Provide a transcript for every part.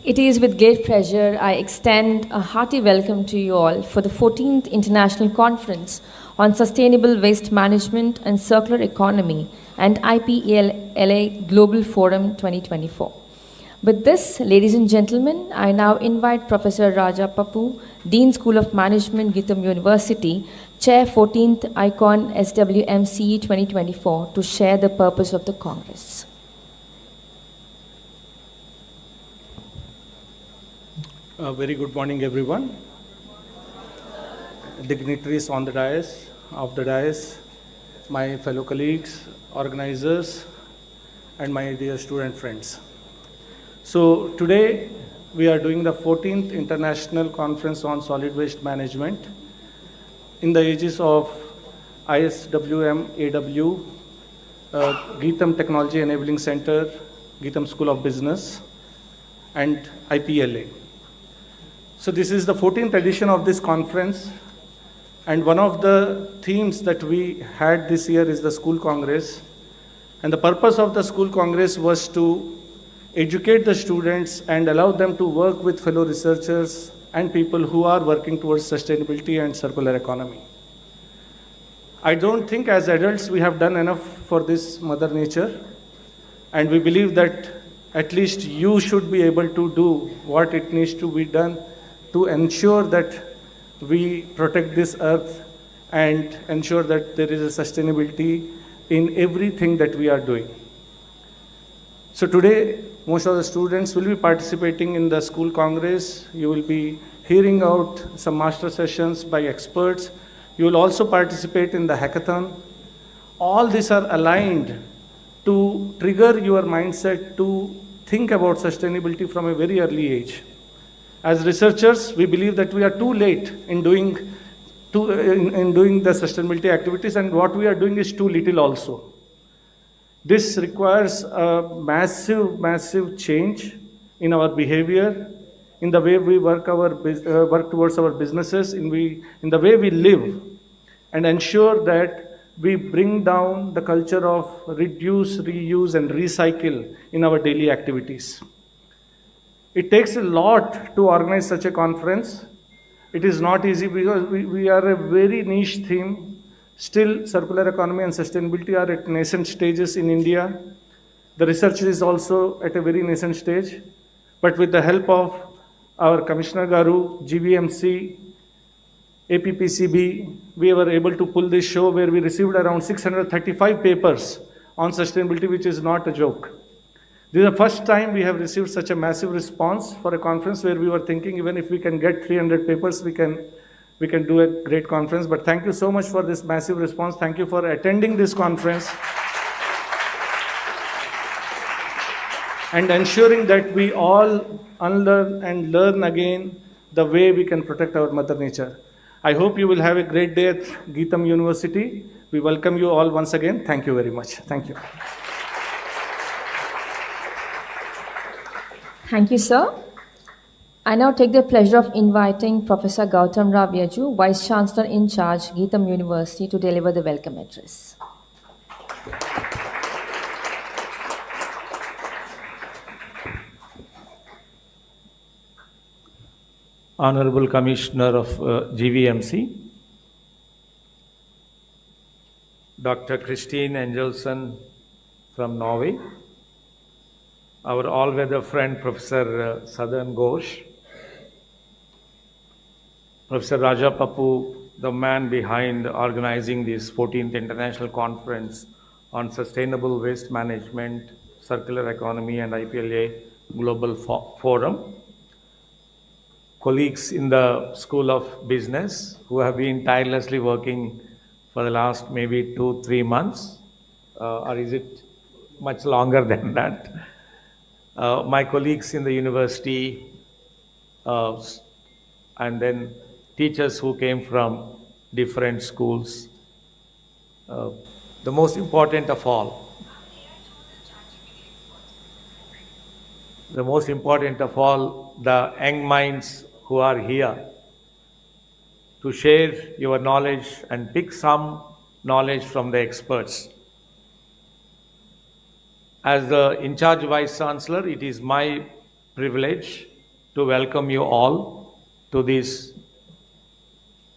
It is with great pleasure I extend a hearty welcome to you all for the 14th International Conference on Sustainable Waste Management and Circular Economy and IPLA Global Forum 2024. With this, ladies and gentlemen, I now invite Professor Raja Pappu, Dean School of Management, GITAM University, Chair 14th IconSWM-CE 2024 to share the purpose of the Congress. Very good morning, everyone. Dignitaries on the dais, off the dais, my fellow colleagues, organizers, and my dear student friends. So today we are doing the 14th International Conference on Solid Waste Management in the aegis of ISWM-AW, GITAM Technology Enabling Center, GITAM School of Business, and IPLA. So this is the 14th edition of this conference, and one of the themes that we had this year is the School Congress. And the purpose of the School Congress was to educate the students and allow them to work with fellow researchers and people who are working towards sustainability and circular economy. I don't think as adults we have done enough for this Mother Nature, and we believe that at least you should be able to do what it needs to be done to ensure that we protect this earth and ensure that there is a sustainability in everything that we are doing. So today, most of the students will be participating in the School Congress. You will be hearing out some master sessions by experts. You will also participate in the hackathon. All these are aligned to trigger your mindset to think about sustainability from a very early age. As researchers, we believe that we are too late in doing the sustainability activities, and what we are doing is too little also. This requires a massive change in our behavior, in the way we work towards our businesses, in the way we live, and ensure that we bring down the culture of reduce, reuse, and recycle in our daily activities. It takes a lot to organize such a conference. It is not easy because we are a very niche theme. Still, circular economy and sustainability are at nascent stages in India. The research is also at a very nascent stage. But with the help of our Commissioner Garu, GVMC, APPCB, we were able to pull this show where we received around 635 papers on sustainability, which is not a joke. This is the first time we have received such a massive response for a conference where we were thinking even if we can get 300 papers, we can do a great conference. But thank you so much for this massive response. Thank you for attending this conference and ensuring that we all unlearn and learn again the way we can protect our Mother Nature. I hope you will have a great day at GITAM University. We welcome you all once again. Thank you very much. Thank you. Thank you, sir. I now take the pleasure of inviting Professor Gautam Rao Vyaju, Vice Chancellor in Charge, GITAM University, to deliver the welcome address. Honorable Commissioner of GVMC, Dr. Christine Angelsen from Norway, our all-weather friend, Professor Sadhan Ghosh, Professor Raja Pappu, the man behind organizing this 14th International Conference on Sustainable Waste Management, Circular Economy and IPLA Global Forum, colleagues in the School of Business who have been tirelessly working for the last maybe 2-3 months, or is it much longer than that? My colleagues in the university, and then teachers who came from different schools. The most important of all, the young minds who are here to share your knowledge and pick some knowledge from the experts. As the in-charge Vice Chancellor, it is my privilege to welcome you all to this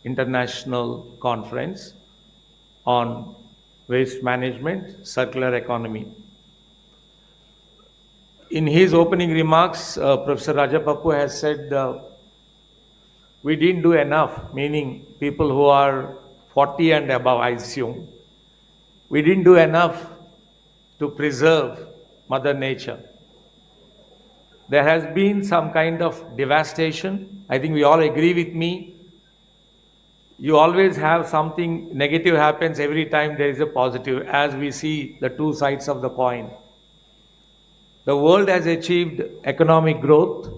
international conference on waste management, circular economy. In his opening remarks, Professor Pappu has said we didn't do enough, meaning people who are 40 and above, I assume. We didn't do enough to preserve Mother Nature. There has been some kind of devastation. I think we all agree with me. You always have something negative happens every time there is a positive, as we see the two sides of the coin. The world has achieved economic growth.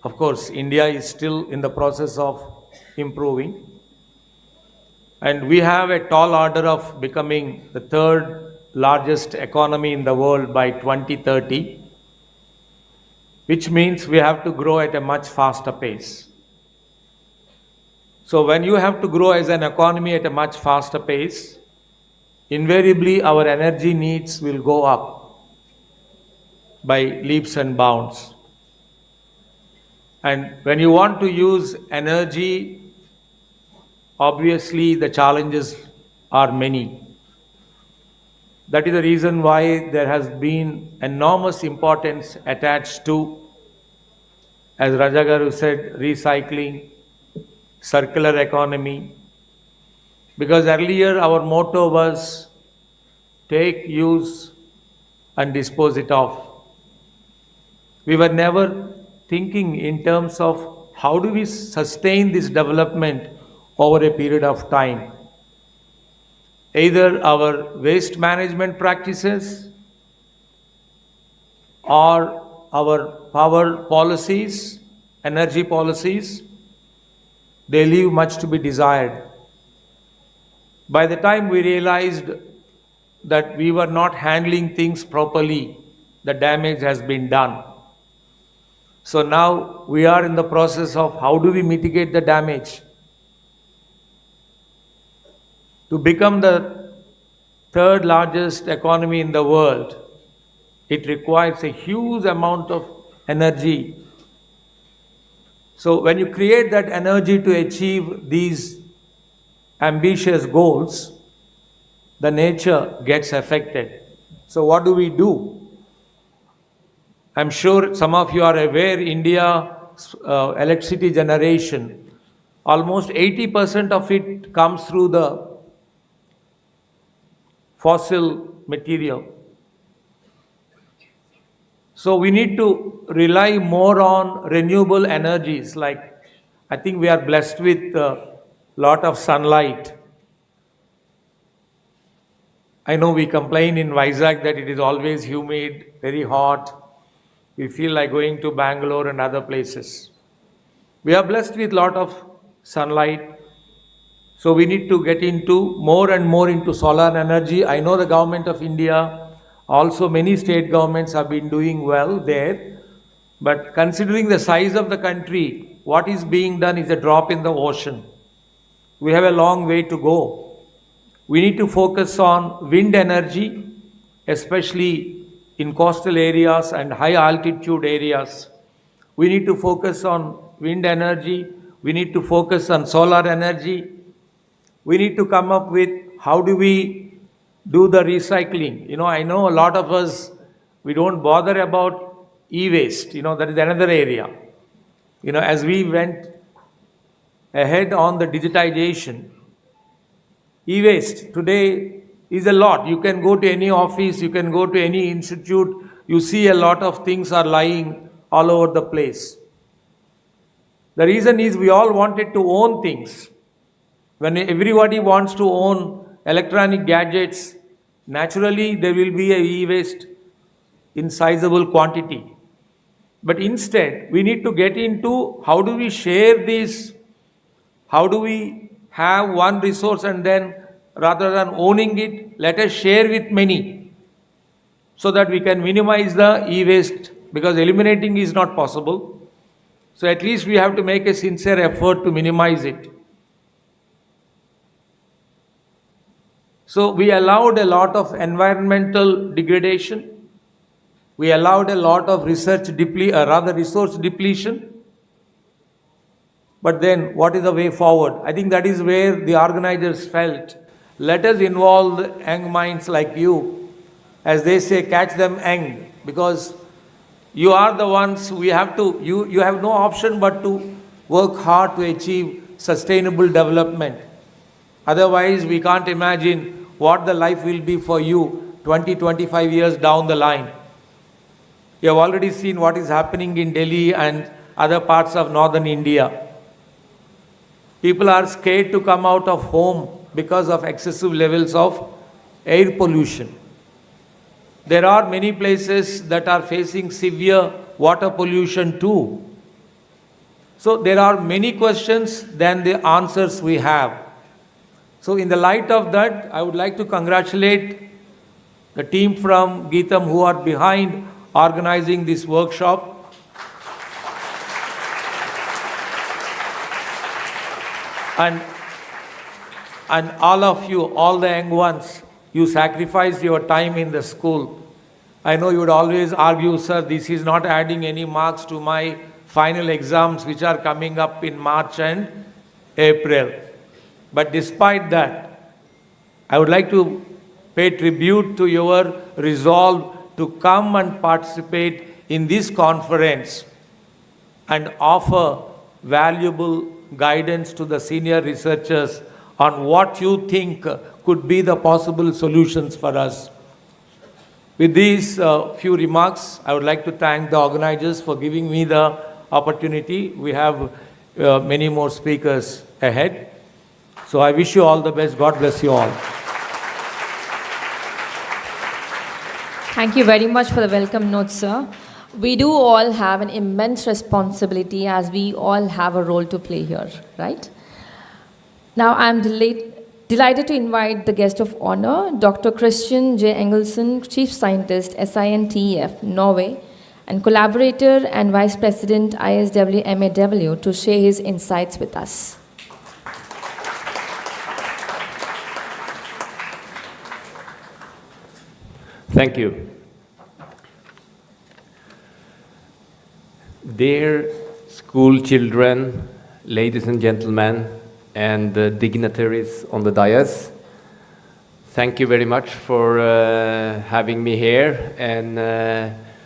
Of course, India is still in the process of improving. And we have a tall order of becoming the third largest economy in the world by 2030, which means we have to grow at a much faster pace. So when you have to grow as an economy at a much faster pace, invariably our energy needs will go up by leaps and bounds. And when you want to use energy, obviously the challenges are many. That is the reason why there has been enormous importance attached to, as Rajagaru said, recycling, circular economy. Because earlier our motto was take, use and dispose it off. We were never thinking in terms of how do we sustain this development over a period of time. Either our waste management practices or our power policies, energy policies, they leave much to be desired. By the time we realized that we were not handling things properly, the damage has been done. So now we are in the process of how do we mitigate the damage. To become the third largest economy in the world, it requires a huge amount of energy. So when you create that energy to achieve these ambitious goals, the nature gets affected. So what do? I'm sure some of you are aware, India's electricity generation, almost 80% of it comes through the fossil material. So we need to rely more on renewable energies. Like, I think we are blessed with a lot of sunlight. I know we complain in Vizag that it is always humid, very hot. We feel like going to Bangalore and other places. We are blessed with a lot of sunlight. So we need to get into more and more into solar energy. I know the government of India, also many state governments have been doing well there. But considering the size of the country, what is being done is a drop in the ocean. We have a long way to go. We need to focus on wind energy, especially in coastal areas and high altitude areas. We need to focus on wind energy. We need to focus on solar energy. We need to come up with how do we do the recycling. I know a lot of us, we don't bother about e-waste. That is another area. As we went ahead on the digitization, e-waste today is a lot. You can go to any office, you can go to any institute, you see a lot of things are lying all over the place. The reason is we all wanted to own things. When everybody wants to own electronic gadgets, naturally there will be a e-waste in sizable quantity. But instead, we need to get into how do we share this, how do we have one resource and then rather than owning it, let us share with many so that we can minimize the e-waste, because eliminating is not possible. So at least we have to make a sincere effort to minimize it. So we allowed a lot of environmental degradation. We allowed a lot of resource depletion. But then, what is the way forward? I think that is where the organizers felt, let us involve young minds like you. As they say, catch them young, because you are the ones we have to, you have no option but to work hard to achieve sustainable development. Otherwise, we can't imagine what the life will be for you 20, 25 years down the line. You have already seen what is happening in Delhi and other parts of northern India. People are scared to come out of home because of excessive levels of air pollution. There are many places that are facing severe water pollution too. So there are many questions than the answers we have. So in the light of that, I would like to congratulate the team from GITAM who are behind organizing this workshop. And all of you, all the young ones, you sacrificed your time in the school. I know you would always argue, sir, this is not adding any marks to my final exams which are coming up in March and April. But despite that, I would like to pay tribute to your resolve to come and participate in this conference and offer valuable guidance to the senior researchers on what you think could be the possible solutions for us. With these few remarks, I would like to thank the organizers for giving me the opportunity. We have many more speakers ahead. So I wish you all the best. God bless you all. Thank you very much for the welcome note, sir. We do all have an immense responsibility as we all have a role to play here, right? Now I'm delighted to invite the guest of honor, Dr. Christian J. Engelsen, Chief Scientist, SINTEF, Norway, and collaborator and Vice President, ISW-MAW, to share his insights with us. Thank you. Dear school children, ladies and gentlemen, and dignitaries on the dais, thank you very much for having me here and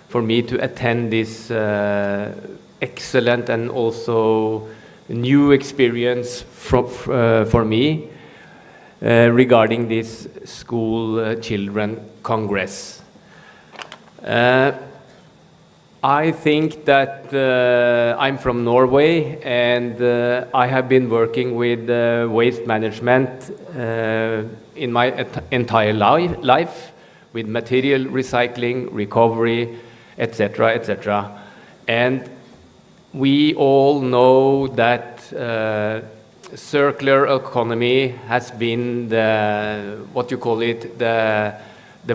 for me to attend this excellent and also new experience for me regarding this School Children Congress. I think that I'm from Norway and I have been working with waste management in my entire life with material recycling, recovery, etc., etc. And we all know that circular economy has been the, what you call it, the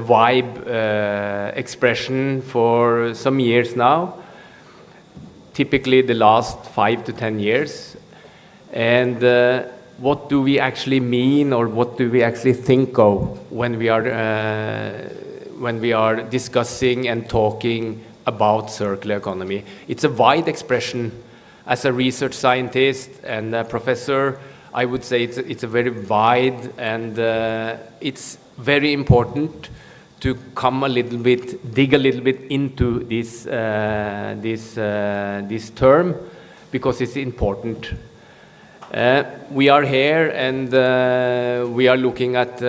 vibe expression for some years now, typically the last 5 to 10 years. And what do we actually mean, or what do we actually think of when we are discussing and talking about circular economy? It's a wide expression. As a research scientist and a professor, I would say it's a very wide, and it's very important to come a little bit, dig a little bit into this term, because it's important. We are here and we are looking at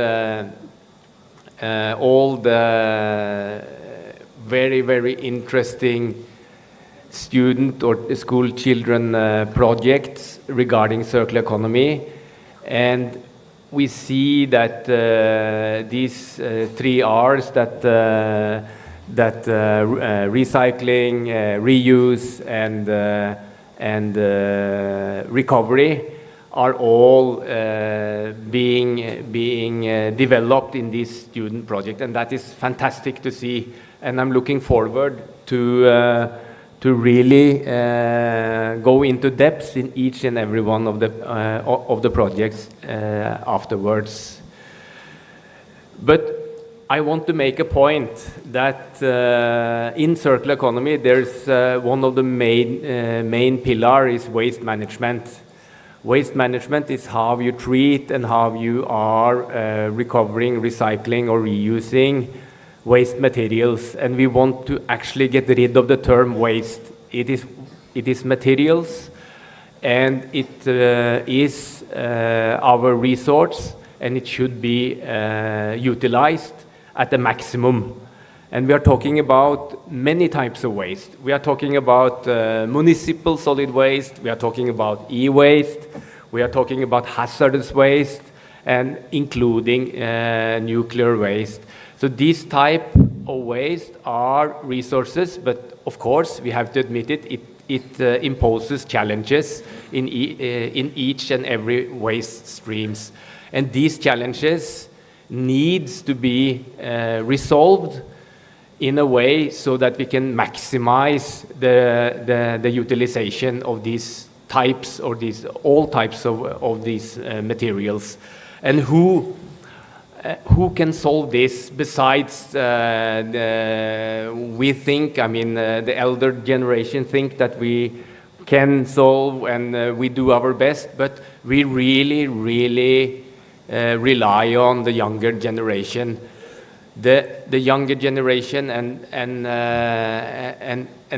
all the very, very interesting student or school children projects regarding circular economy, and we see that these 3 R's, that recycling, reuse, and recovery are all being developed in this student project, and that is fantastic to see. And I'm looking forward to really go into depths in each and every one of the projects afterwards. But I want to make a point that in circular economy, there's one of the main pillar is waste management. Waste management is how you treat and how you are recovering, recycling, or reusing waste materials. And we want to actually get rid of the term waste. It is materials, and it is our resource, and it should be utilized at the maximum. And we are talking about many types of waste. We are talking about municipal solid waste, we are talking about e-waste, we are talking about hazardous waste, and including nuclear waste. So these type of waste are resources, but of course we have to admit it imposes challenges in each and every waste streams. And these challenges needs to be resolved in a way so that we can maximize the utilization of these types, or all types of these materials. And who can solve this besides we think, I mean, the elder generation think that we can solve, and we do our best, but we really rely on the younger generation. The younger generation, and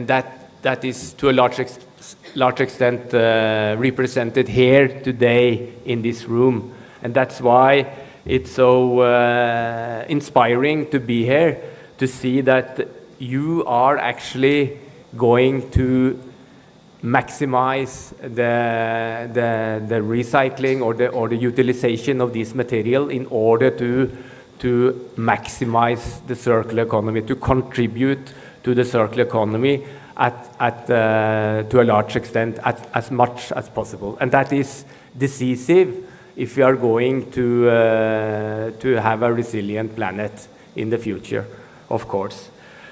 that is to a large extent represented here today in this room, and that's why it's so inspiring to be here, to see that you are actually going to maximize the recycling or the utilization of this material in order to maximize the circular economy, to contribute to the circular economy to a large extent, as much as possible. And that is decisive if we are going to have a resilient planet in the future, of course.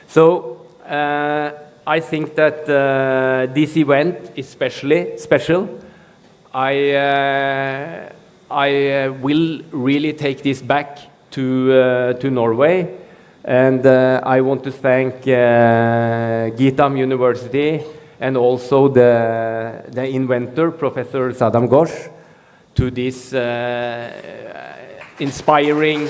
So I think that this event is special. I will really take this back to Norway, and I want to thank GITAM University and also the inventor, Professor Sadhan Ghosh, to this inspiring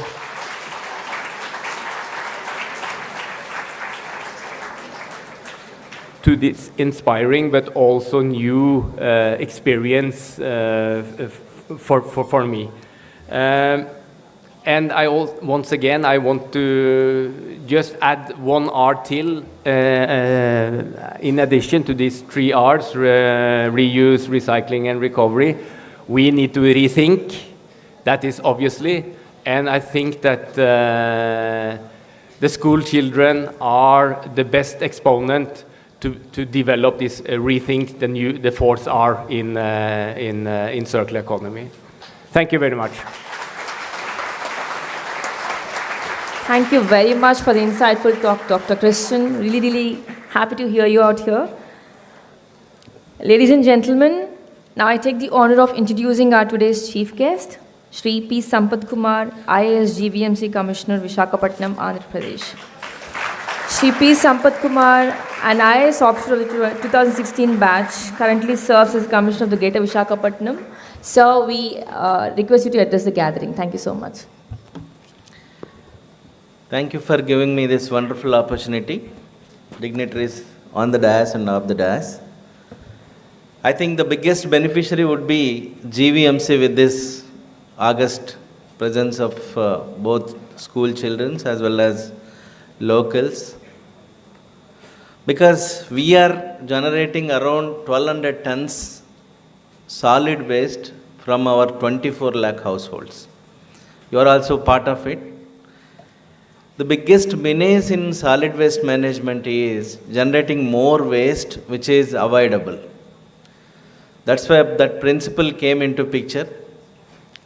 but also new experience for me. And once again, I want to just add one R till in addition to these 3 R's, reuse, recycling, and recovery. We need to rethink, that is obviously, and I think that the school children are the best exponent to develop this rethink, the 4th R in circular economy. Thank you very much. Thank you very much for the insightful talk, Dr. Christian. Really happy to hear you out here. Ladies and gentlemen, now I take the honor of introducing our today's chief guest, Shri P. Sampath Kumar, IAS GVMC Commissioner, Visakhapatnam, Andhra Pradesh. Shri P. Sampath Kumar, an IAS officer of the 2016 batch, currently serves as Commissioner of the Greater Visakhapatnam. Sir, we request you to address the gathering. Thank you so much. Thank you for giving me this wonderful opportunity. Dignitaries on the dais and off the dais. I think the biggest beneficiary would be GVMC with this August presence of both school children as well as locals. Because we are generating around 1200 tons solid waste from our 24 lakh households. You are also part of it. The biggest menace in solid waste management is generating more waste which is avoidable. That's why that principle came into picture.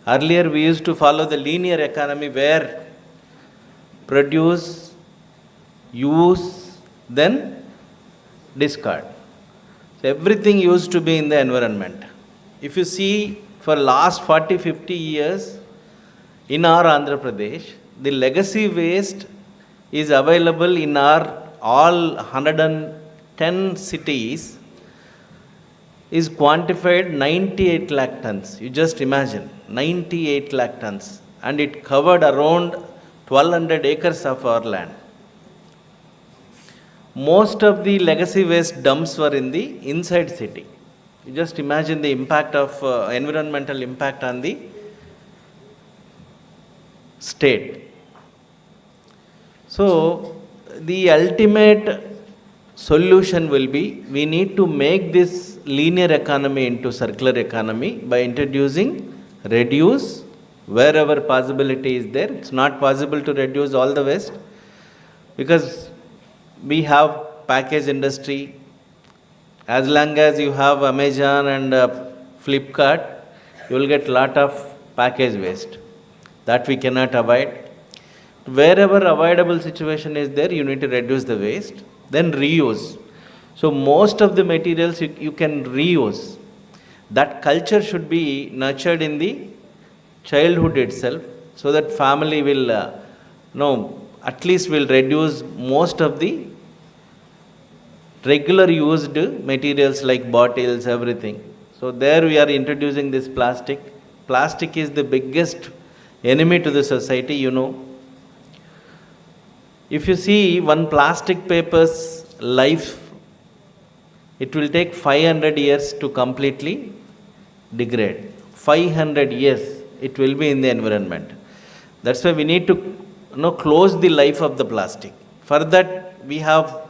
Earlier we used to follow the linear economy where produce, use, then discard. So everything used to be in the environment. If you see for last 40-50 years in our Andhra Pradesh, the legacy waste is available in our all 110 cities is quantified 98 lakh tons. You just imagine, 98 lakh tons. And it covered around 1200 acres of our land. Most of the legacy waste dumps were in the inside city. You just imagine the impact of environmental impact on the state. So, the ultimate solution will be, we need to make this linear economy into circular economy by introducing reduce wherever possibility is there. It's not possible to reduce all the waste because we have package industry. As long as you have Amazon and Flipkart, you will get lot of package waste. That we cannot avoid. Wherever avoidable situation is there, you need to reduce the waste. Then reuse. So most of the materials you can reuse. That culture should be nurtured in the childhood itself, so that family will at least will reduce most of the regular used materials like bottles, everything. So there we are introducing this plastic. Plastic is the biggest enemy to the society, you know. If you see one plastic paper's life, it will take 500 years to completely degrade. 500 years it will be in the environment. That's why we need to close the life of the plastic. For that we have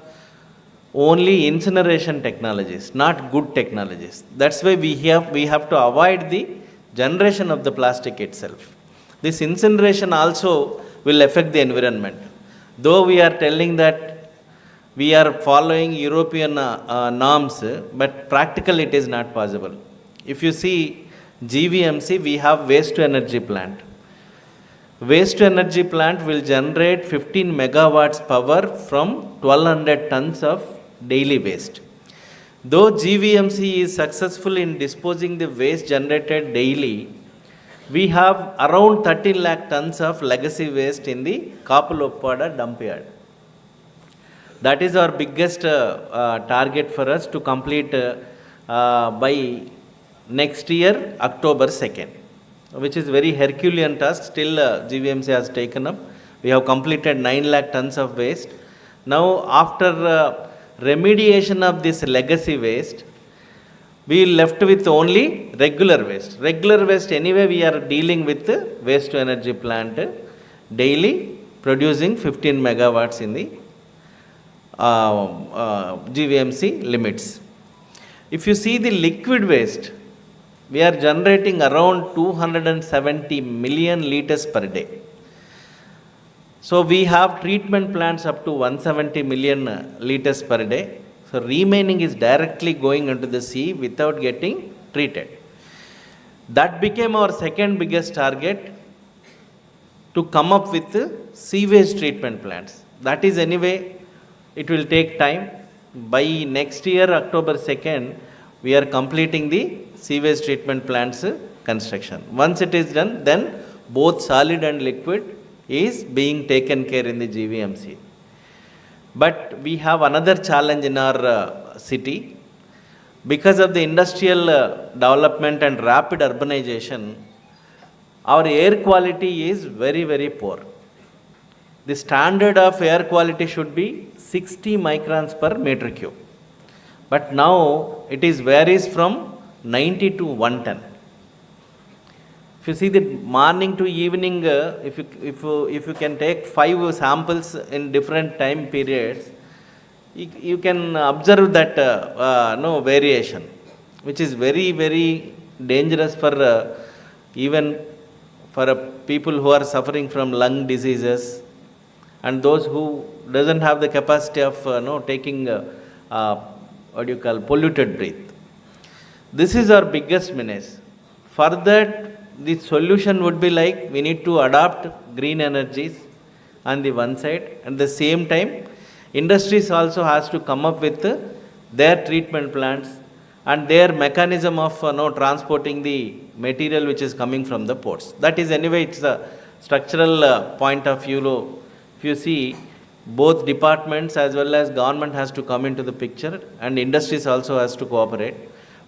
only incineration technologies, not good technologies. That's why we have to avoid the generation of the plastic itself. This incineration also will affect the environment. Though we are telling that we are following European norms, but practically it is not possible. If you see GVMC, we have waste to energy plant. Waste to energy plant will generate 15 megawatts power from 1200 tons of daily waste. Though GVMC is successful in disposing the waste generated daily, we have around 13 lakh tons of legacy waste in the Kapuloppada dump yard. That is our biggest target for us to complete by next year, October 2nd, which is very Herculean task. Still GVMC has taken up. We have completed 9 lakh tons of waste. Now after remediation of this legacy waste, we left with only regular waste. Regular waste anyway we are dealing with waste to energy plant daily producing 15 megawatts in the GVMC limits. If you see the liquid waste, we are generating around 270 million liters per day. So we have treatment plants up to 170 million liters per day. So remaining is directly going into the sea without getting treated. That became our second biggest target, to come up with sewage treatment plants. That is anyway, it will take time. By next year, October 2nd, we are completing the sewage treatment plants construction. Once it is done, then both solid and liquid is being taken care in the GVMC. But we have another challenge in our city. Because of the industrial development and rapid urbanization, our air quality is very, very poor. The standard of air quality should be 60 microns per meter cube. But now it is varies from 90 to 110. If you see the morning to evening, if you can take 5 samples in different time periods, you can observe that variation, which is very, very dangerous for even for people who are suffering from lung diseases and those who doesn't have the capacity of taking polluted breath. This is our biggest menace. For that, the solution would be like, we need to adopt green energies on the one side, and the same time industries also has to come up with their treatment plants and their mechanism of transporting the material which is coming from the ports. That is anyway, it's structural point of view, if you see, both departments as well as government has to come into the picture and industries also has to cooperate.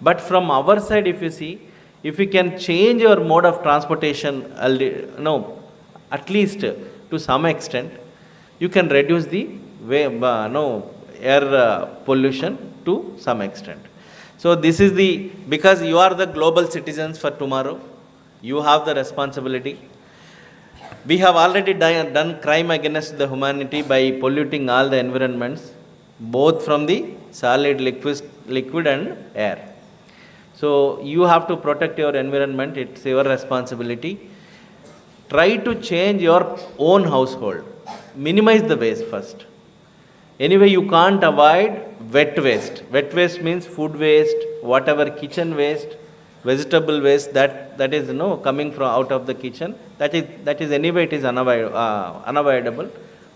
But from our side, if you see, if we can change your mode of transportation, at least to some extent, you can reduce the air pollution to some extent. So this is because you are the global citizens for tomorrow, you have the responsibility. We have already done crime against the humanity by polluting all the environments, both from the solid, liquid and air. So you have to protect your environment, it's your responsibility. Try to change your own household. Minimize the waste first. Anyway, you can't avoid wet waste. Wet waste means food waste, whatever kitchen waste, vegetable waste that is coming from out of the kitchen. That is anyway it is unavoidable.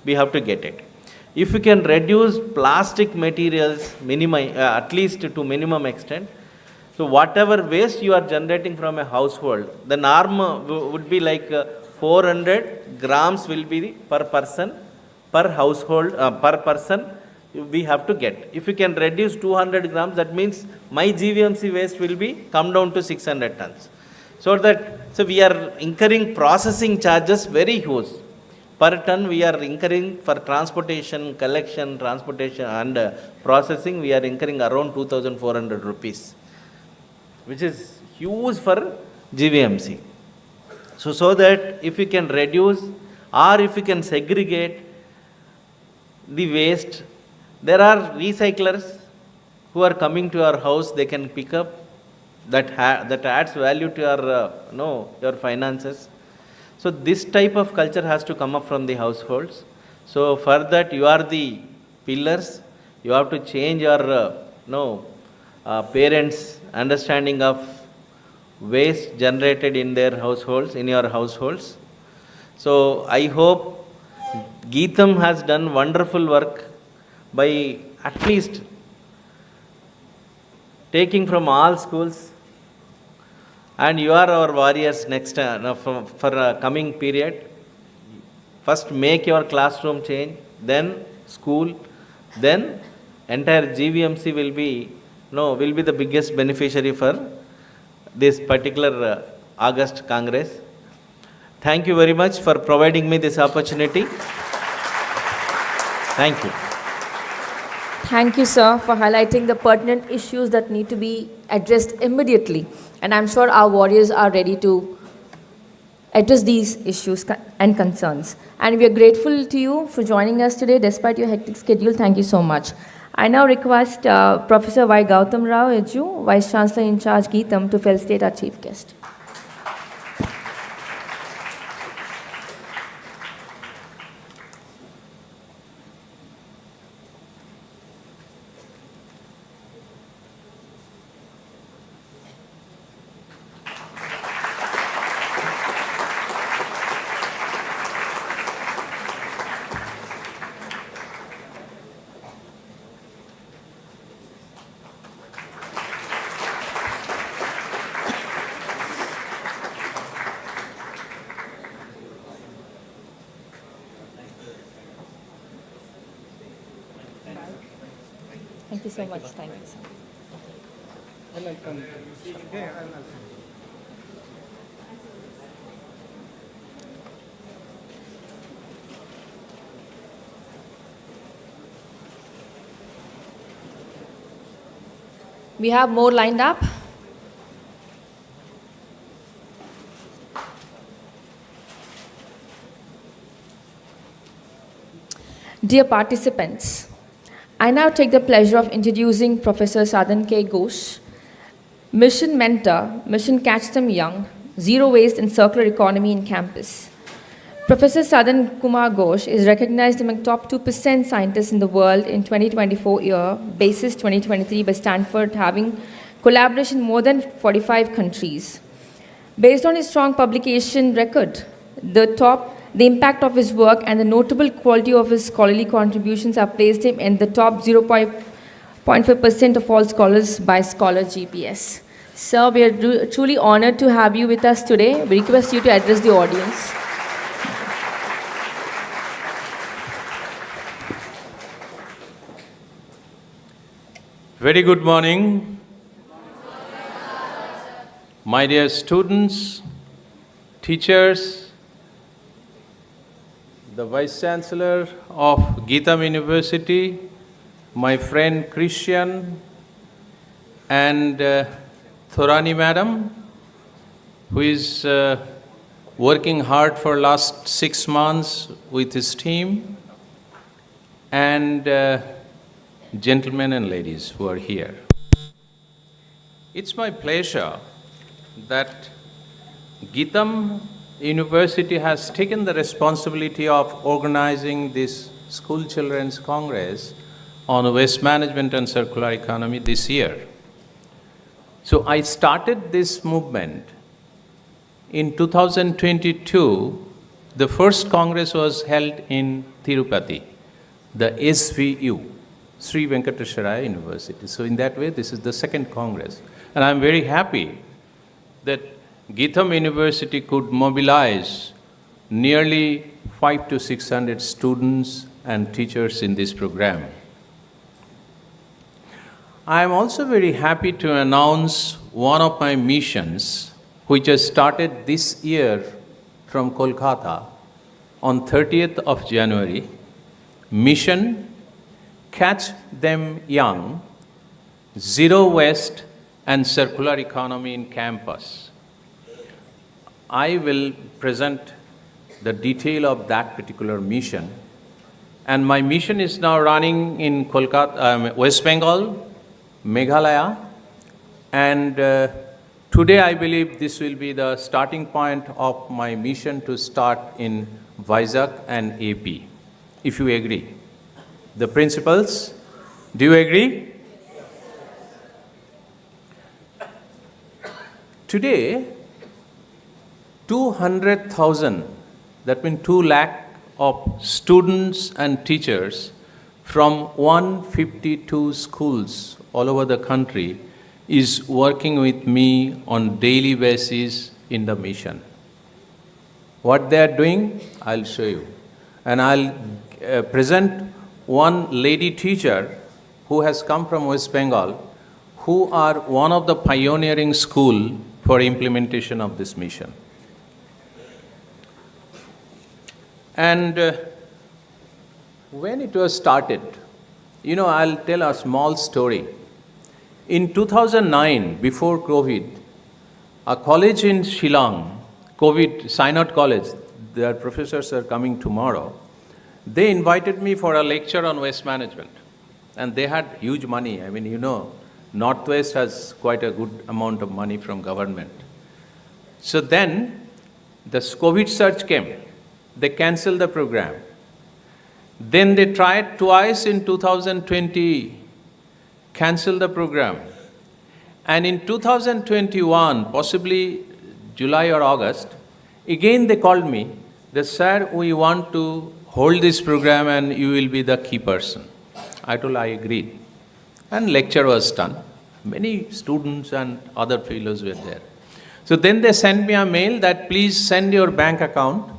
We have to get it. If you can reduce plastic materials at least to minimum extent, so whatever waste you are generating from a household, the norm would be like 400 grams will be per person, per household, per person we have to get. If you can reduce 200 grams, that means my GVMC waste will be come down to 600 tons. So we are incurring processing charges very huge. Per ton we are incurring for transportation, collection, transportation and processing, we are incurring around 2,400 rupees. Which is huge for GVMC. So that if you can reduce or if you can segregate the waste, there are recyclers who are coming to your house, they can pick up, that adds value to your finances. So this type of culture has to come up from the households. So for that you are the pillars, you have to change your parents' understanding of waste generated in their households, in your households. So I hope GITAM has done wonderful work by at least taking from all schools, and you are our warriors next for a coming period. First make your classroom change, then school, then entire GVMC will be the biggest beneficiary for this particular August Congress. Thank you very much for providing me this opportunity. Thank you. Thank you, sir, for highlighting the pertinent issues that need to be addressed immediately. And I'm sure our warriors are ready to address these issues and concerns. And we are grateful to you for joining us today despite your hectic schedule. Thank you so much. I now request Professor Y. Gautam Rao, Edu, Vice Chancellor in charge, GITAM, to felicitate our chief guest. Thank you so much. Thank you, sir. We have more lined up. Dear participants, I now take the pleasure of introducing Professor Sadhan K. Ghosh, Mission Mentor, Mission Catch Them Young, Zero Waste and Circular Economy in Campus. Professor Sadhan Kumar Ghosh is recognized among top 2% scientists in the world in 2024 year, basis 2023 by Stanford, having collaboration in more than 45 countries. Based on his strong publication record, the impact of his work and the notable quality of his scholarly contributions have placed him in the top 0.5% of all scholars by Scholar GPS. Sir, we are truly honored to have you with us today. We request you to address the audience. Very good morning. My dear students, teachers, the Vice Chancellor of GITAM University, my friend Christian, and Thorani Madam, who is working hard for last 6 months with his team, and gentlemen and ladies who are here. It's my pleasure that GITAM University has taken the responsibility of organizing this School Children's Congress on Waste Management and Circular Economy this year. So I started this movement in 2022. The first Congress was held in Tirupati, the SVU, Sri Venkateswaraya University. So in that way, this is the second Congress. And I'm very happy that GITAM University could mobilize nearly 500 to 600 students and teachers in this program. I am also very happy to announce one of my missions, which has started this year from Kolkata on 30th of January, mission Catch Them Young, Zero Waste and Circular Economy in Campus. I will present the detail of that particular mission. And my mission is now running in Kolkata, West Bengal, Meghalaya, and today I believe this will be the starting point of my mission to start in Vizag and AP, if you agree. The principals, do you agree? Today, 200,000, that means 2 lakh of students and teachers from 152 schools all over the country is working with me on daily basis in the mission. What they are doing, I'll show you. And I'll present one lady teacher who has come from West Bengal, who are one of the pioneering school for implementation of this mission. And when it was started, I'll tell a small story. In 2009, before COVID, a college in Shillong, Synod College, their professors are coming tomorrow, they invited me for a lecture on waste management. And they had huge money. I mean, Northwest has quite a good amount of money from government. So then, the COVID surge came. They cancelled the program. Then they tried twice in 2020, cancelled the program. And in 2021, possibly July or August, again they called me. They said, we want to hold this program and you will be the key person. I told I agreed. And lecture was done. Many students and other fellows were there. So then they sent me a mail that please send your bank account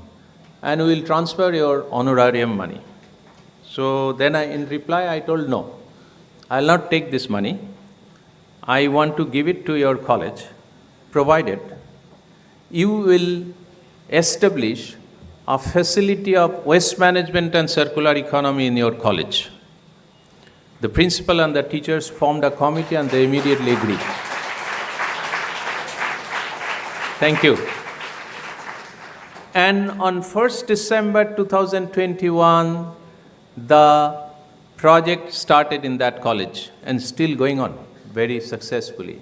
and we will transfer your honorarium money. So then in reply I told no, I will not take this money. I want to give it to your college, provided you will establish a facility of waste management and circular economy in your college. The principal and the teachers formed a committee and they immediately agreed. Thank you. And on 1st December 2021, the project started in that college and still going on very successfully.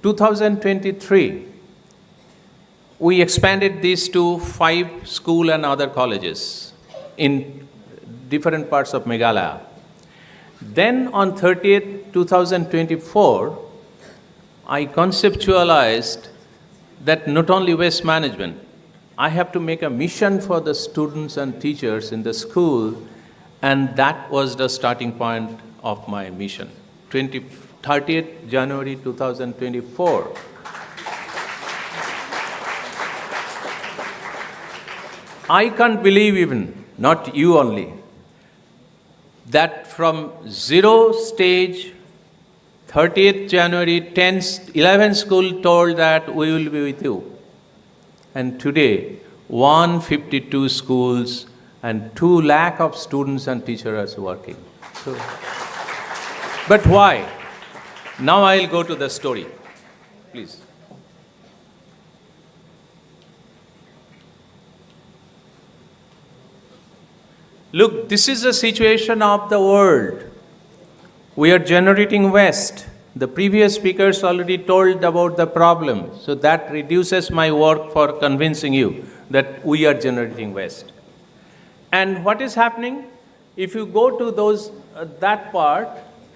2023, we expanded this to 5 school and other colleges in different parts of Meghalaya. Then on 30th, 2024, I conceptualized that not only waste management, I have to make a mission for the students and teachers in the school, and that was the starting point of my mission. 30th January 2024. I can't believe even, not you only, that from 0 stage 30th January, 10th, 11th school told that we will be with you. And today, 152 schools and 2 lakh of students and teachers are working. So, but why? Now I'll go to the story. Please. Look, this is the situation of the world. We are generating waste. The previous speakers already told about the problem. So that reduces my work for convincing you that we are generating waste. And what is happening? If you go to those that part,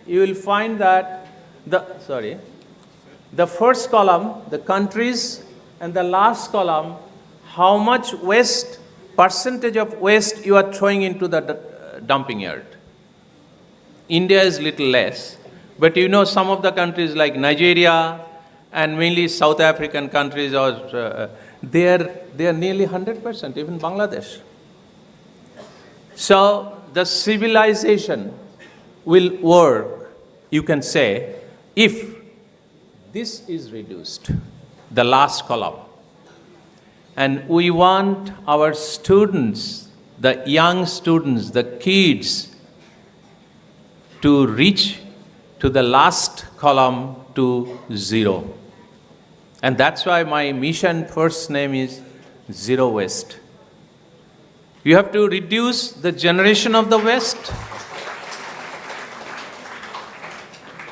you will find that the first column, the countries, and the last column, how much waste, percentage of waste you are throwing into the dumping yard. India is little less, but you know some of the countries like Nigeria and mainly South African countries, they are nearly 100%, even Bangladesh. So the civilization will work, you can say, if this is reduced, the last column. And we want our students, the young students, the kids, to reach to the last column to 0. And that's why my mission first name is Zero Waste. You have to reduce the generation of the waste.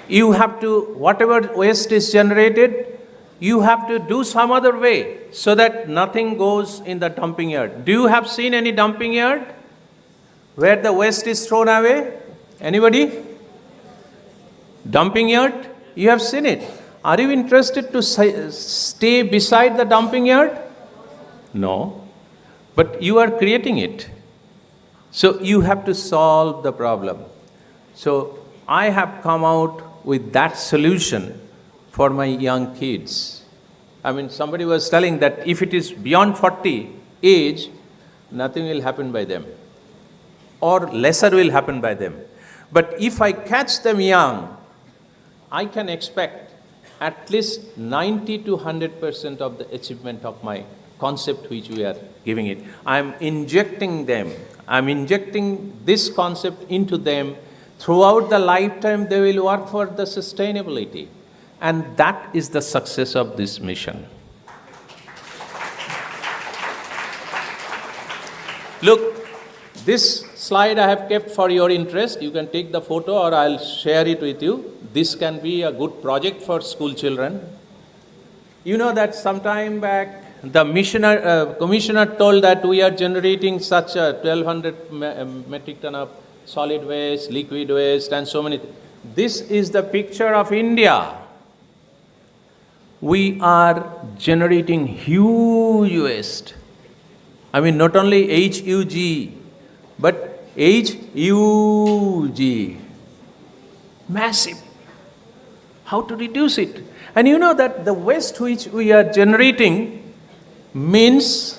You have to, whatever waste is generated, you have to do some other way so that nothing goes in the dumping yard. Do you have seen any dumping yard where the waste is thrown away? Anybody? Dumping yard? You have seen it. Are you interested to stay beside the dumping yard? No. But you are creating it. So you have to solve the problem. So I have come out with that solution for my young kids. I mean, somebody was telling that if it is beyond 40 age, nothing will happen by them, or lesser will happen by them. But if I catch them young, I can expect at least 90 to 100% of the achievement of my concept which we are giving it. I'm injecting them. I'm injecting this concept into them. Throughout the lifetime, they will work for the sustainability. And that is the success of this mission. Look, this slide I have kept for your interest. You can take the photo or I'll share it with you. This can be a good project for school children. You know that sometime back, the commissioner told that we are generating such a 1200 metric ton of solid waste, liquid waste, and so many things. This is the picture of India. We are generating huge waste. I mean, not only HUG, but HUG. Massive. How to reduce it? And you know that the waste which we are generating means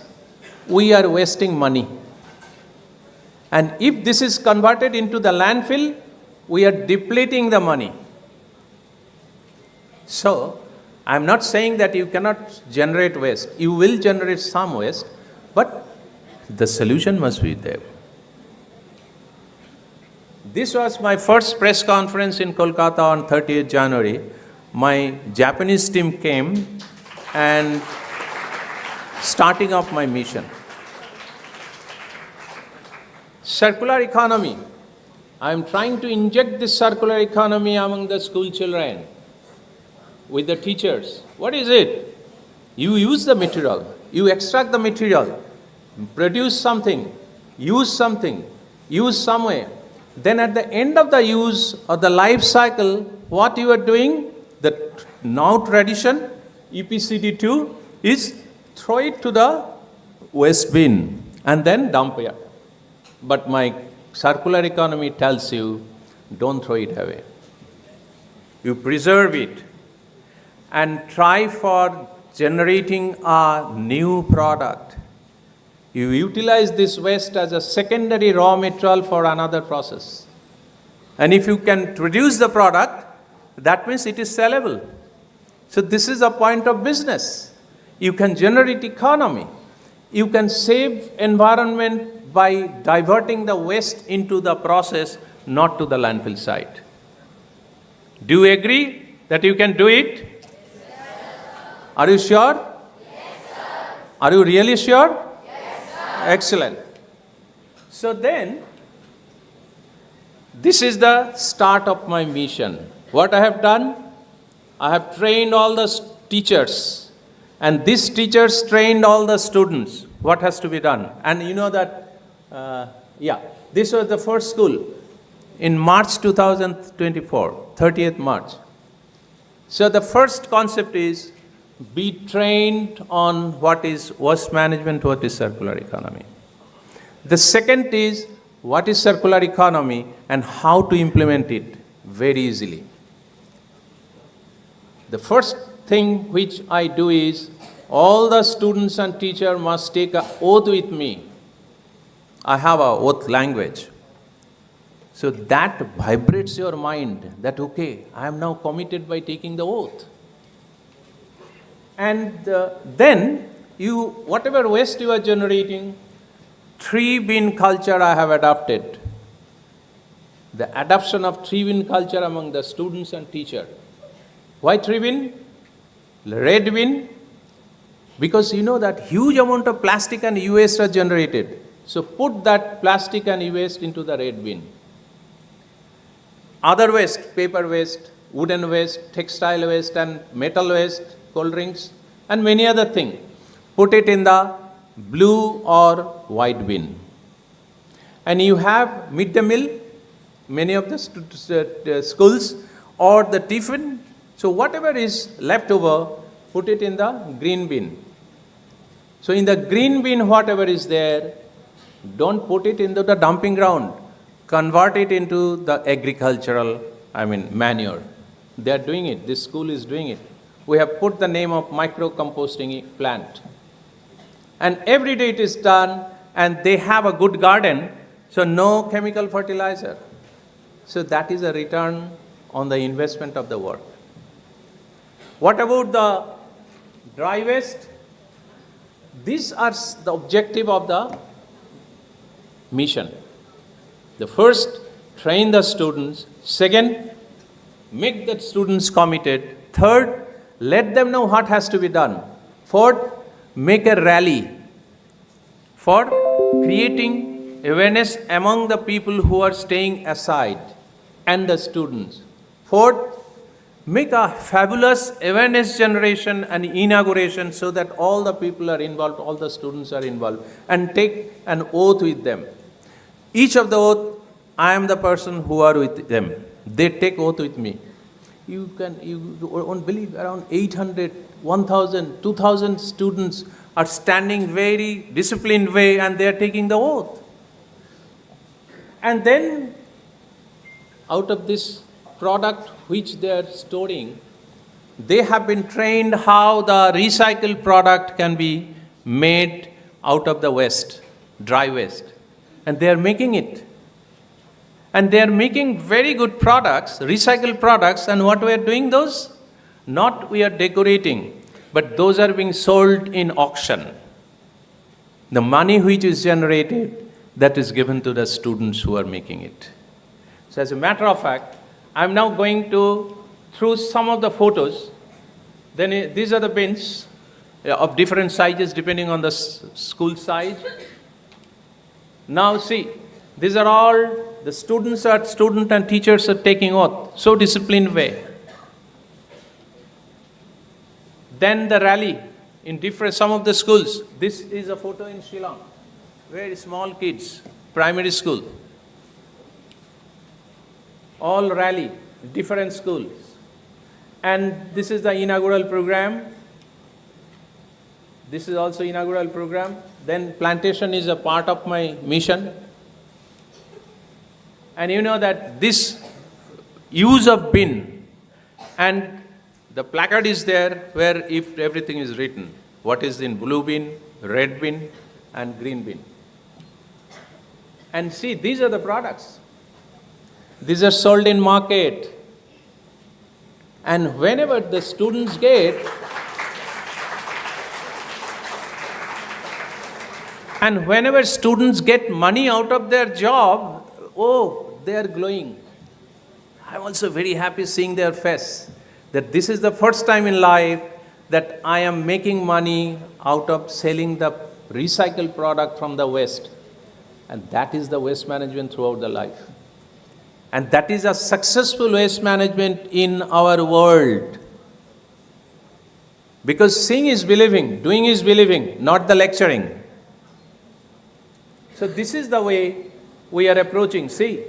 we are wasting money. And if this is converted into the landfill, we are depleting the money. So, I'm not saying that you cannot generate waste. You will generate some waste, but the solution must be there. This was my first press conference in Kolkata on 30th January. My Japanese team came and starting off my mission. Circular economy. I am trying to inject this circular economy among the school children with the teachers. What is it? You use the material, you extract the material, produce something, use somewhere. Then at the end of the use or the life cycle, what you are doing, the now tradition, EPCD2, is throw it to the waste bin and then dump it. But my circular economy tells you, don't throw it away. You preserve it and try for generating a new product. You utilize this waste as a secondary raw material for another process. And if you can produce the product, that means it is sellable. So this is a point of business. You can generate economy. You can save environment by diverting the waste into the process, not to the landfill site. Do you agree that you can do it? Yes, are you sure? Yes, sir. Are you really sure? Yes, sir. Excellent. So then, this is the start of my mission. What I have done? I have trained all the teachers, and these teachers trained all the students. What has to be done? And you know that, this was the first school in March 2024, 30th March. So the first concept is be trained on what is waste management, what is circular economy. The second is what is circular economy and how to implement it very easily. The first thing which I do is all the students and teachers must take an oath with me. I have a oath language. So that vibrates your mind that, okay, I am now committed by taking the oath. And then whatever waste you are generating, 3-bin culture I have adopted. The adoption of 3-bin culture among the students and teachers. Why 3-bin? Red bin, because you know that huge amount of plastic and e-waste are generated. So put that plastic and e-waste into the red bin. Other waste, paper waste, wooden waste, textile waste and metal waste, cold drinks and many other things, put it in the blue or white bin. And you have midday meal, many of the schools, or the tiffin. So whatever is left over, put it in the green bin. So in the green bin, whatever is there, don't put it into the dumping ground. Convert it into the agricultural, manure. They are doing it. This school is doing it. We have put the name of micro-composting plant. And every day it is done, and they have a good garden, so no chemical fertilizer. So that is a return on the investment of the work. What about the dry waste? These are the objective of the mission. The first, train the students. Second, make the students committed. Third, let them know what has to be done. Fourth, make a rally for creating awareness among the people who are staying aside and the students. Fourth, make a fabulous awareness generation and inauguration so that all the people are involved, all the students are involved, and take an oath with them. Each of the oath, I am the person who are with them. They take oath with me. You won't believe, around 800, 1,000, 2,000 students are standing very disciplined way and they are taking the oath. And then, out of this product which they are storing, they have been trained how the recycled product can be made out of the waste, dry waste. And they are making it. And they are making very good products, recycled products, and what we are doing those? Not we are decorating, but those are being sold in auction. The money which is generated, that is given to the students who are making it. So as a matter of fact, I'm now going to, through some of the photos, then these are the bins of different sizes depending on the school size. Now see, these are all, the students and teachers are taking oath, so disciplined way. Then the rally in some of the schools. This is a photo in Shillong, very small kids, primary school. All rally, different schools. And this is the inaugural program. This is also inaugural program. Then plantation is a part of my mission. And you know that this use of bin, and the placard is there where if everything is written, what is in blue bin, red bin, and green bin. And see, these are the products. These are sold in market. And whenever the students get, money out of their job, oh, they are glowing. I'm also very happy seeing their face, that this is the first time in life that I am making money out of selling the recycled product from the waste. And that is the waste management throughout the life. And that is a successful waste management in our world. Because seeing is believing, doing is believing, not the lecturing. So this is the way we are approaching, see.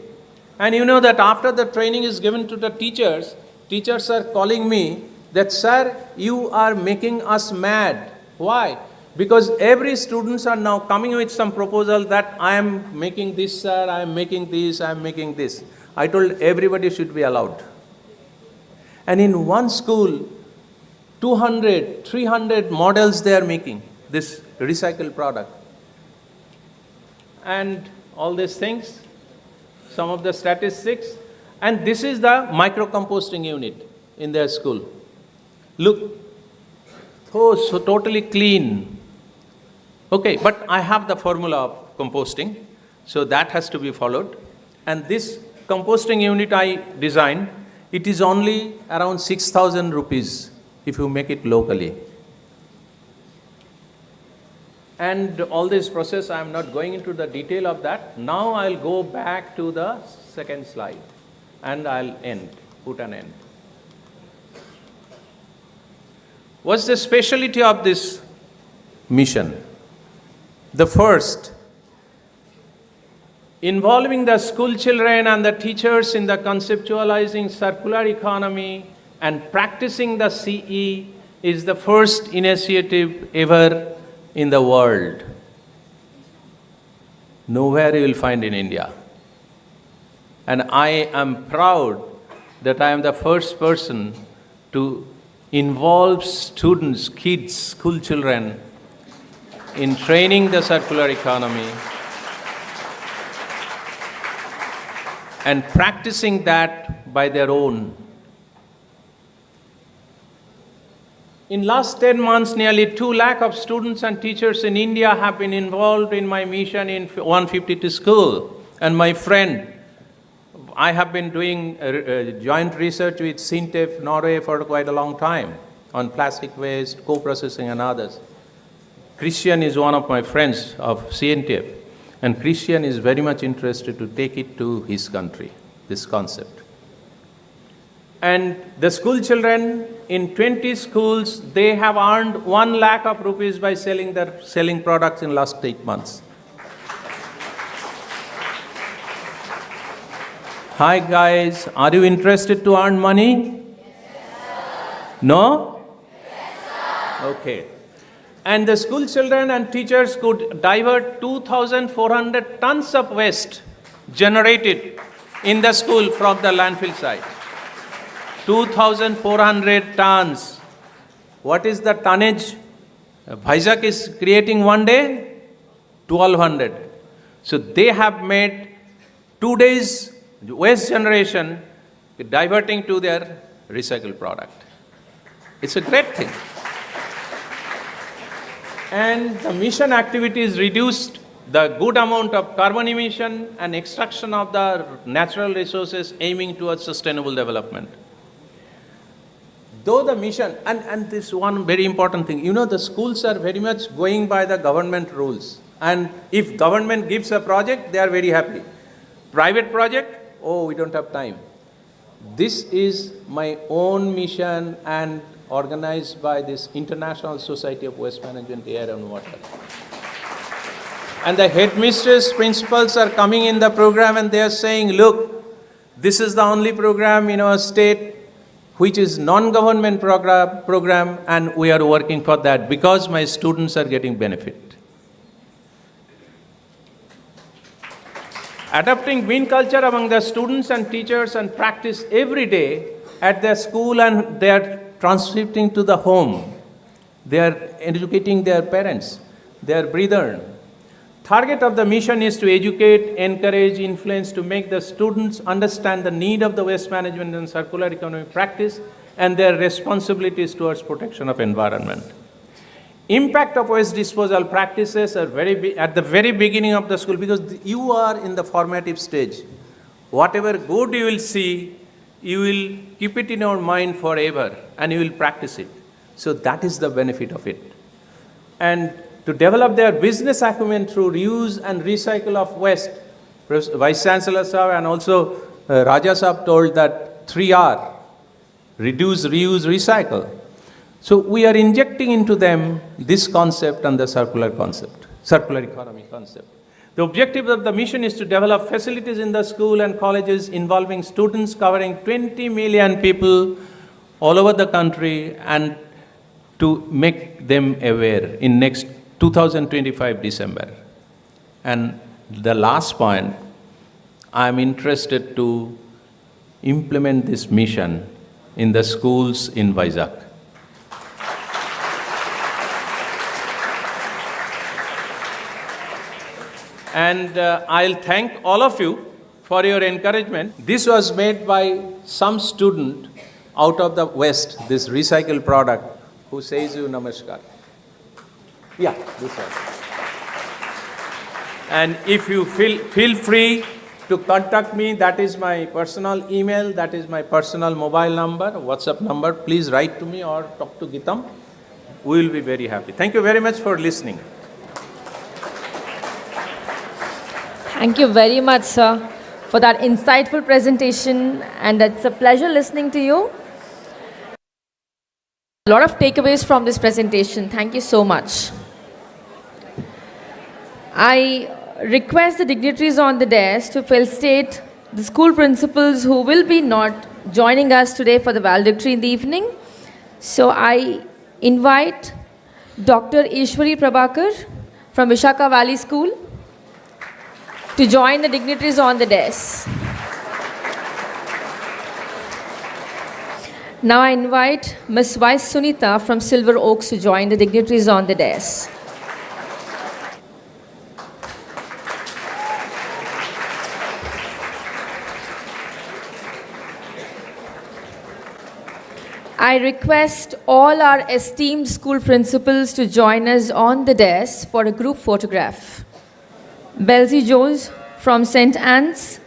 And you know that after the training is given to the teachers, teachers are calling me that, sir, you are making us mad. Why? Because every students are now coming with some proposal that I am making this, sir, I am making this, I am making this. I told everybody should be allowed. And in one school, 200, 300 models they are making, this recycled product. And all these things, some of the statistics. And this is the micro-composting unit in their school. Look, oh, so totally clean. Okay, but I have the formula of composting, so that has to be followed. And this composting unit I designed, it is only around 6,000 rupees if you make it locally. And all this process, I am not going into the detail of that. Now I'll go back to the second slide and I'll put an end. What's the specialty of this mission? The first, involving the school children and the teachers in the conceptualizing circular economy and practicing the CE is the first initiative ever in the world. Nowhere you will find in India. And I am proud that I am the first person to involve students, kids, school children in training the circular economy and practicing that by their own. In last 10 months, nearly 2 lakh of students and teachers in India have been involved in my mission in 152 school. And my friend, I have been doing joint research with Sintef, Norway for quite a long time on plastic waste, co-processing and others. Christian is one of my friends of CNTF, and Christian is very much interested to take it to his country, this concept. And the school children in 20 schools, they have earned 1 lakh of rupees by selling products in last 8 months. Hi guys, are you interested to earn money? Yes, no? Yes, okay. And the school children and teachers could divert 2,400 tons of waste generated in the school from the landfill site. 2,400 tons. What is the tonnage Vizag is creating one day? 1,200. So they have made 2 days waste generation diverting to their recycled product. It's a great thing. And the mission activities reduced the good amount of carbon emission and extraction of the natural resources aiming towards sustainable development. Though the mission, and this one very important thing, you know, the schools are very much going by the government rules. And if government gives a project, they are very happy. Private project, oh, we don't have time. This is my own mission and organized by this International Society of Waste Management, Air and Water. And the headmistress, principals are coming in the program and they are saying, look, this is the only program in our state which is non-government program, and we are working for that because my students are getting benefit. Adopting green culture among the students and teachers and practice every day at their school, and they are transcripting to the home. They are educating their parents, their brethren. Target of the mission is to educate, encourage, influence to make the students understand the need of the waste management and circular economy practice and their responsibilities towards protection of environment. Impact of waste disposal practices are at the very beginning of the school, because you are in the formative stage. Whatever good you will see, you will keep it in your mind forever and you will practice it. So that is the benefit of it. And to develop their business acumen through reuse and recycle of waste, Vice Chancellor Sahab and also Raja Sahab told that 3R, reduce, reuse, recycle. So we are injecting into them this concept and the circular economy concept. The objective of the mission is to develop facilities in the school and colleges involving students covering 20 million people all over the country, and to make them aware in next 2025 December. And the last point, I am interested to implement this mission in the schools in Vizag. And I'll thank all of you for your encouragement. This was made by some student out of the West, this recycled product, who says you namaskar. Yeah, this one. And if you feel free to contact me, that is my personal email, that is my personal mobile number, WhatsApp number. Please write to me or talk to GITAM. We will be very happy. Thank you very much for listening. Thank you very much, sir, for that insightful presentation, and it's a pleasure listening to you. A lot of takeaways from this presentation. Thank you so much. I request the dignitaries on the desk to felicitate the school principals who will be not joining us today for the valedictory in the evening. So I invite Dr. Ishwari Prabhakar from Vishaka Valley School to join the dignitaries on the desk. Now I invite Ms. Vice Sunita from Silver Oaks to join the dignitaries on the desk. I request all our esteemed school principals to join us on the desk for a group photograph. Belzi Jose from St. Anne's,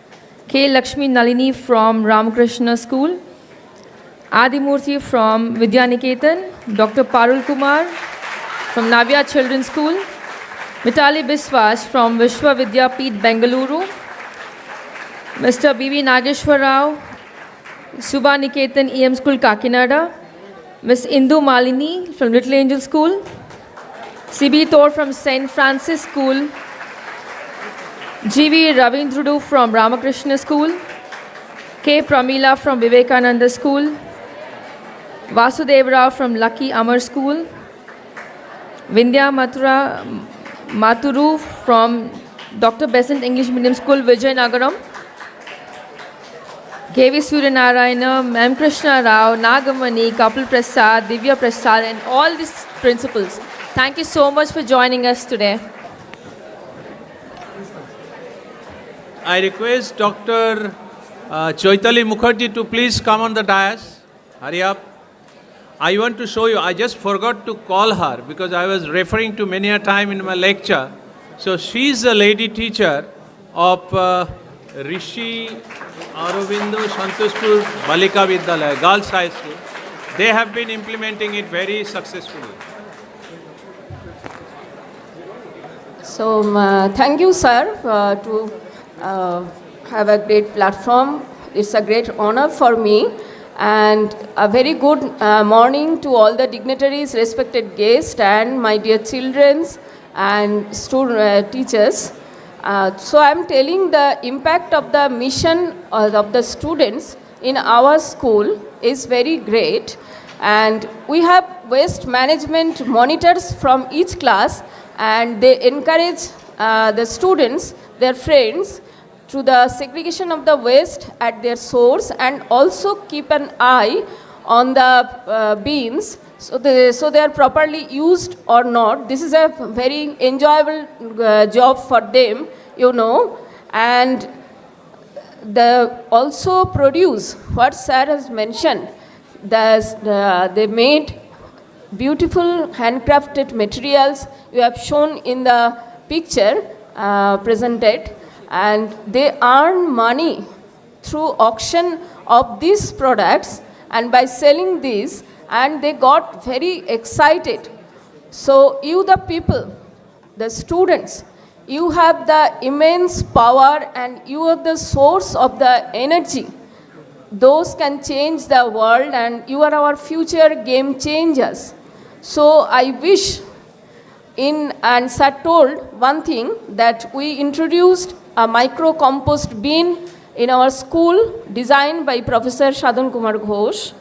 K. Lakshmi Nalini from Ramakrishna School, Adimurthy from Vidyaniketan, Dr. Parul Kumar from Navya Children's School, Mitali Biswas from Vishwa Vidyapeeth, Bengaluru, Mr. B.V. Nageshwar Rao, Subha Niketan EM School, Kakinada, Ms. Indu Malini from Little Angel School, C.B. Thor from St. Francis School, G.V. Ravindrudu from Ramakrishna School, K. Pramila from Vivekananda School, Vasudev Rao from Lucky Amar School, Vindhya Maturu from Dr. Besant English Medium School, Vijayanagaram, K.V. Suryanarayana, M. Krishna Rao, Nagamani, Kapil Prasad, Divya Prasad, and all these principals. Thank you so much for joining us today. I request Dr. Chaitali Mukherjee to please come on the dais. Hurry up. I want to show you, I just forgot to call her because I was referring to many a time in my lecture. So she is a lady teacher of Rishi Aurobindo Santoshpur Balika Vidyalaya, Girls High School. They have been implementing it very successfully. So thank you, sir, to have a great platform. It's a great honor for me, and a very good morning to all the dignitaries, respected guests, and my dear children and student teachers. So I'm telling the impact of the mission of the students in our school is very great, and we have waste management monitors from each class, and they encourage the students, their friends, to the segregation of the waste at their source, and also keep an eye on the bins so they are properly used or not. This is a very enjoyable job for them, you know, and they also produce what sir has mentioned. they made beautiful handcrafted materials you have shown in the picture presented, and they earn money through auction of these products and by selling these, and they got very excited. So you the people, the students, you have the immense power and you are the source of the energy. Those can change the world and you are our future game changers. So I wish and sir told one thing that we introduced a micro compost bin in our school designed by Professor Sadhan Kumar Ghosh,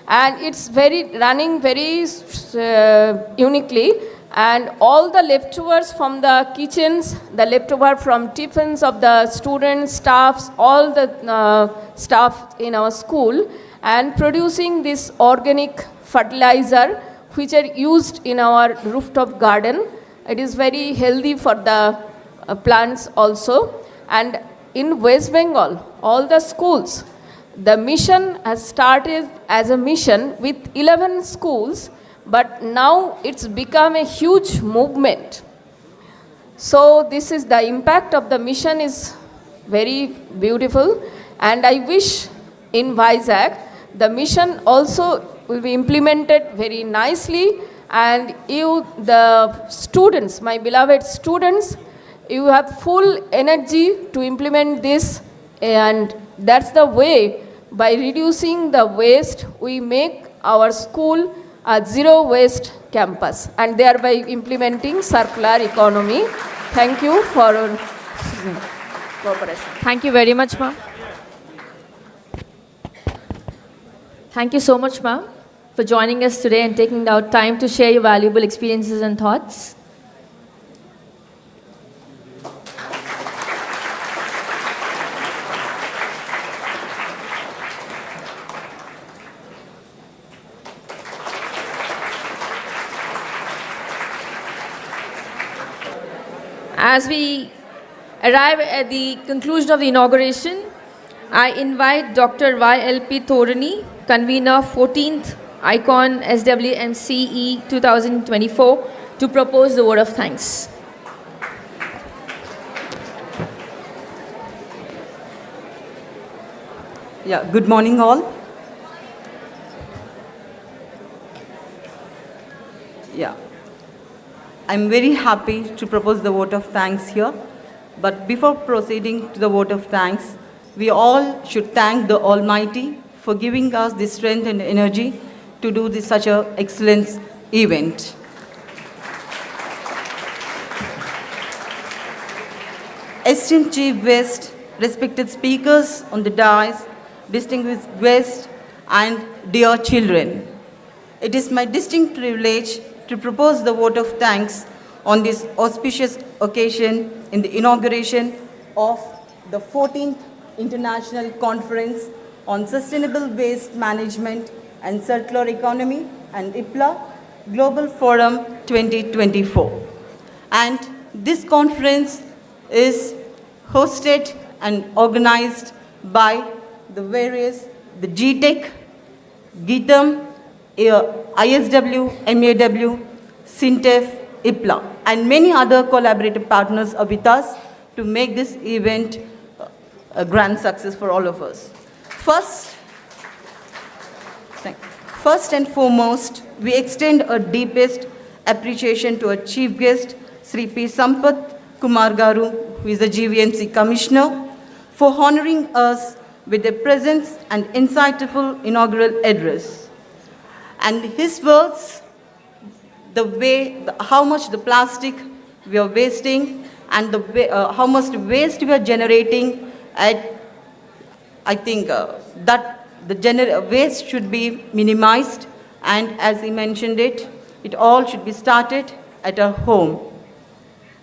and it's running very uniquely, and all the leftovers from the kitchens, the leftover from tiffins of the students, staffs, all the staff in our school, and producing this organic fertilizer which are used in our rooftop garden. It is very healthy for the plants also. And in West Bengal, all the schools, the mission has started as a mission with 11 schools, but now it's become a huge movement. So this is the impact of the mission is very beautiful, and I wish in Vizag the mission also will be implemented very nicely, and you, the students, my beloved students, you have full energy to implement this, and that's the way. By reducing the waste, we make our school a zero waste campus, and thereby implementing circular economy. Thank you for your cooperation. Thank you very much, ma'am. Thank you so much, ma'am, for joining us today and taking out time to share your valuable experiences and thoughts. As we arrive at the conclusion of the inauguration, I invite Dr. Y.L.P. Thorani, convener 14th IconSWM-CE 2024, to propose the word of thanks. Yeah, good morning all. Yeah, I'm very happy to propose the vote of thanks here. But before proceeding to the vote of thanks, we all should thank the Almighty for giving us the strength and energy to do such an excellent event. Esteemed Chief Guest, respected speakers on the dais, distinguished guests, and dear children, it is my distinct privilege to propose the vote of thanks on this auspicious occasion in the inauguration of the 14th International Conference on Sustainable Waste Management and Circular Economy and IPLA Global Forum 2024. And this conference is hosted and organized by the GTEC, GITAM, ISW, MAW, SINTEF, IPLA, and many other collaborative partners are with us to make this event a grand success for all of us. First and foremost, we extend our deepest appreciation to our chief guest, Sri P. Sampath Kumar Garu, who is the GVMC Commissioner, for honoring us with a presence and insightful inaugural address. And his words, how much the plastic we are wasting and how much waste we are generating, I think that the waste should be minimized, and as he mentioned it all should be started at our home.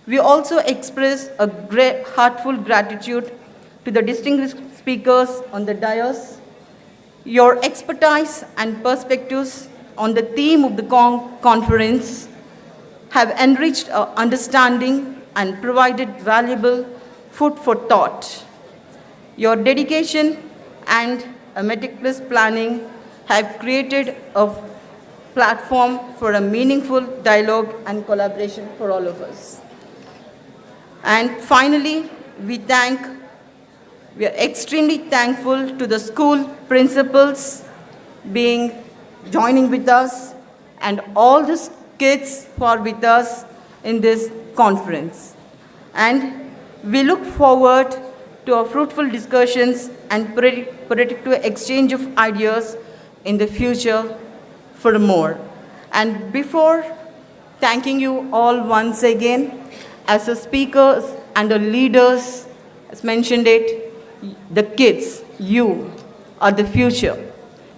We also express a great heartful gratitude to the distinguished speakers on the dais. Your expertise and perspectives on the theme of the conference have enriched our understanding and provided valuable food for thought. Your dedication and a meticulous planning have created a platform for a meaningful dialogue and collaboration for all of us. And finally, we are extremely thankful to the school principals joining with us and all the kids who are with us in this conference. And we look forward to our fruitful discussions and productive exchange of ideas in the future for more. And before thanking you all once again, as the speakers and the leaders, as mentioned it, the kids, you are the future.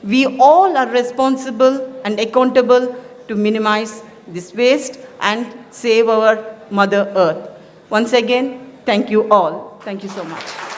We all are responsible and accountable to minimize this waste and save our Mother Earth. Once again, thank you all. Thank you so much.